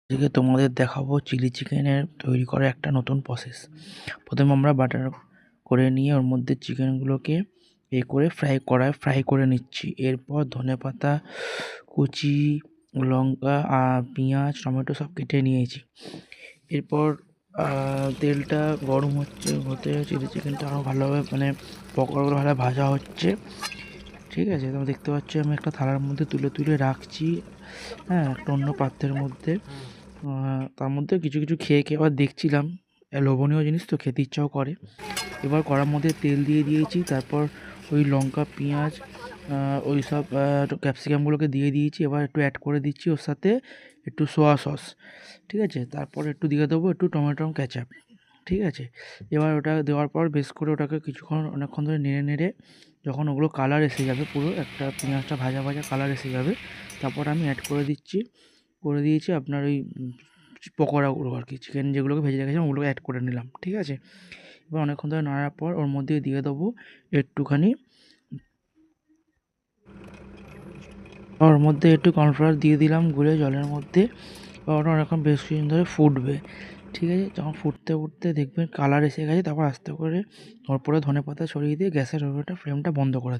আজকে তোমাদের দেখাবো চিলি চিকেনের তৈরি করার একটা নতুন প্রসেস। প্রথমে আমরা বাটার করে নিয়ে ওর মধ্যে চিকেনগুলোকে করে ফ্রাই করে নিচ্ছি। এরপর ধনেপাতা কুচি, লঙ্কা, পেঁয়াজ, টমেটো সব কেটে নিয়েছি। এরপর তেলটা গরম হতে চিলি চিকেনটা আরও ভালোভাবে পকোড়াগুলো ভালোভাবে ভাজা হচ্ছে। ঠিক আছে, তোমরা দেখতে পাচ্ছ আমি একটা থালার মধ্যে তুলে তুলে রাখছি, হ্যাঁ, একটা অন্য পাত্রের মধ্যে। তার মধ্যে কিছু কিছু খেয়ে খেয়ে আবার দেখছিলাম, লোভনীয় জিনিস তো খেতে ইচ্ছাও করে। এবার কড়ার মধ্যে তেল দিয়ে দিয়েছি, তারপর ওই লঙ্কা পেঁয়াজ ওই সব ক্যাপসিকামগুলোকে দিয়ে দিয়েছি। এবার একটু অ্যাড করে দিচ্ছি ওর সাথে একটু সোয়া সস, ঠিক আছে, তারপর একটু দিয়ে দেবো একটু টমেটো কেচাপ, ঠিক আছে। এবার ওটা দেওয়ার পর বেশ করে ওটাকে অনেকক্ষণ ধরে নেড়ে নেড়ে যখন ওগুলো কালার এসে যাবে, পুরো একটা পেঁয়াজটা ভাজা ভাজা কালার এসে যাবে, তারপর আমি অ্যাড করে দিয়েছি আপনার ওই পকোড়াগুলো আর কি, চিকেন যেগুলোকে ভেজে রেখেছিলাম ওগুলোকে অ্যাড করে নিলাম, ঠিক আছে। এবার অনেকক্ষণ ধরে নাড়ার পর ওর মধ্যে দিয়ে দেবো একটুখানি, ওর মধ্যে একটু কর্নফ্লাওয়ার দিয়ে দিলাম গুলে জলের মধ্যে। ওটা অনেকক্ষণ বেশ কিছুক্ষণ ধরে ফুটবে, ঠিক আছে। যখন ফুটতে ফুটতে দেখবেন কালার এসে গেছে, তারপর আস্তে করে ওর উপরে ধনেপাতা ছড়িয়ে দিয়ে গ্যাসের ফ্লেমটা বন্ধ করে